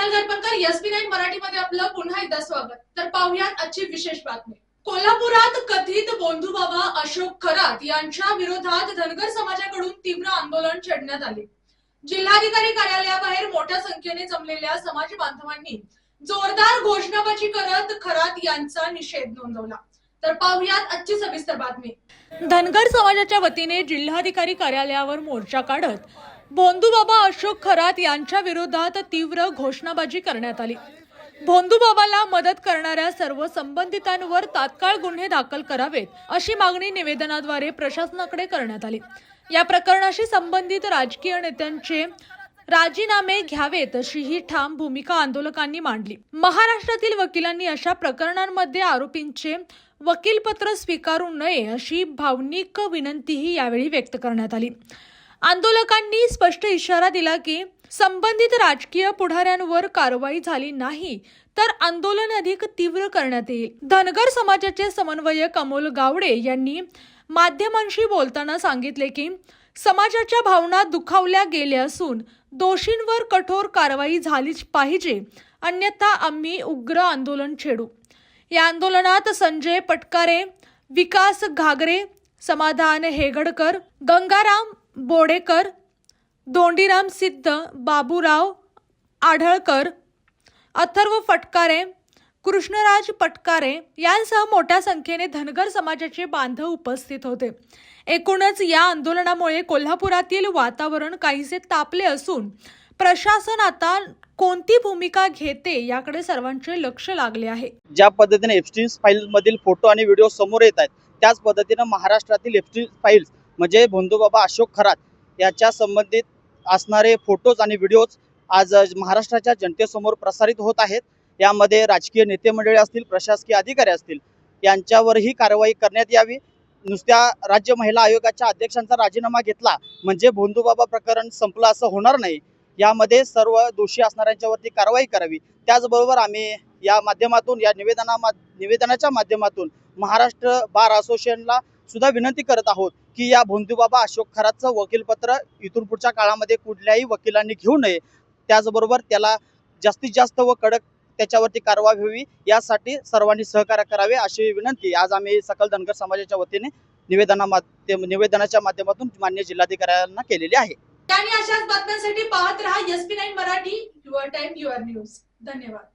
Kunal दर्पणकर, SP9 मराठीमध्ये आपलं पुन्हा एकदा स्वागत। तर पाहूयात आजची विशेष बातमी। कोल्हापुरात कथित बोंधूबाबा अशोक खरात यांच्या विरोधात धनगर समाजाकडून तीव्र आंदोलन छेडण्यात आले। जिल्हाधिकारी कार्यालयाबाहेर मोठ्या संख्येने जमलेल्या समाज बांधवांनी जोरदार घोषणाबाजी करत खरात यांचा निषेध नोंदवला। तर पाहूयात आजची सविस्तर बातमी। धनगर समाजाच्या वतीने जिल्हाधिकारी कार्यालयावर मोर्चा काढत बोंधूबाबा अशोक खरात यांच्या विरोधात तीव्र घोषणाबाजी करण्यात आली। बोंधूबाबाला मदत करणाऱ्या सर्व संबंधितांवर तात्काळ गुन्हे दाखल करावेत अशी मागणी निवेदनाद्वारे प्रशासनाकडे करण्यात आली। या प्रकरणाशी संबंधित राजकीय नेत्यांचे राजीनामे घ्यावेत अशीही ठाम भूमिका आंदोलकांनी मांडली। महाराष्ट्रातील वकिलांनी अशा प्रकरणांमध्ये आरोपींचे वकीलपत्र स्वीकारू नये अशी भावनिक विनंतीही यावेळी व्यक्त करण्यात आली। आंदोलकांनी स्पष्ट इशारा दिला की संबंधित राजकीय पुढाऱ्यांवर कारवाई झाली नाही तर आंदोलन अधिक तीव्र करण्यात येईल। धनगर समाजाचे समन्वयक अमोल गावडे यांनी माध्यमांशी बोलताना सांगितले की समाजाच्या भावना दुखावल्या गेल्या असून दोषींवर कठोर कारवाई झालीच पाहिजे, अन्यथा आम्ही उग्र आंदोलन छेडू। या आंदोलनात संजय पटकारे, विकास घागरे, समाधान हेगडकर, गंगाराम बोडेकर, दोंडीराम सिद्ध, बाबूराव आढळकर, अथर्व फटकारे, कृष्णराज पटकारे यांसह मोठ्या संख्येने धनगर समाजाचे बांधव उपस्थित होते। एकूणच या आंदोलनामुळे कोल्हापुरातील वातावरण काहीसे तापले असून प्रशासन आता कोणती भूमिका घेते याकडे सर्वांचे लक्ष लागले आहे। ज्या पद्धतीने एप्स्टीन फाइल मधील फोटो आणि व्हिडिओ समोर येत आहेत त्याच पद्धतीने महाराष्ट्रातील एप्स्टीन फाइल्स म्हणजे बोंधूबाबा अशोक खरात याच्या संबंधित असणारे फोटोज आणि व्हिडिओज आज महाराष्ट्राच्या जनतेसमोर प्रसारित होत आहेत। यामध्ये राजकीय नेते मंडळी असतील, प्रशासकीय अधिकारी असतील, यांच्यावरही कारवाई करण्यात यावी। नुसत्या राज्य महिला आयोगाच्या अध्यक्षांचा राजीनामा घेतला म्हणजे बोंधूबाबा प्रकरण संपलं असं होणार नाही। यामध्ये सर्व दोषी असणाऱ्यांच्यावरती कारवाई करावी। त्याचबरोबर आम्ही या माध्यमातून या निवेदनाच्या माध्यमातून महाराष्ट्र बार असोसिएशनला सुद्धा विनंती करत आहोत की या बोंधूबाबा अशोक खरातचं वकीलपत्र इथून पुढच्या काळामध्ये कुठल्याही वकिलांनी घेऊ नये। त्याचबरोबर त्याला जास्तीत जास्त व कडक त्याच्यावरती कारवाई व्हावी यासाठी सर्वांनी सहकार्य करावे अशी विनंती आज आम्ही सकल धनगर समाजाच्या वतीने निवेदनाच्या माध्यमातून माननीय जिल्हाधिकाऱ्यांना केलेली आहे। आणि अशाच बातम्यांसाठी पाहत रहा SP9 Marathi, your time your news. धन्यवाद।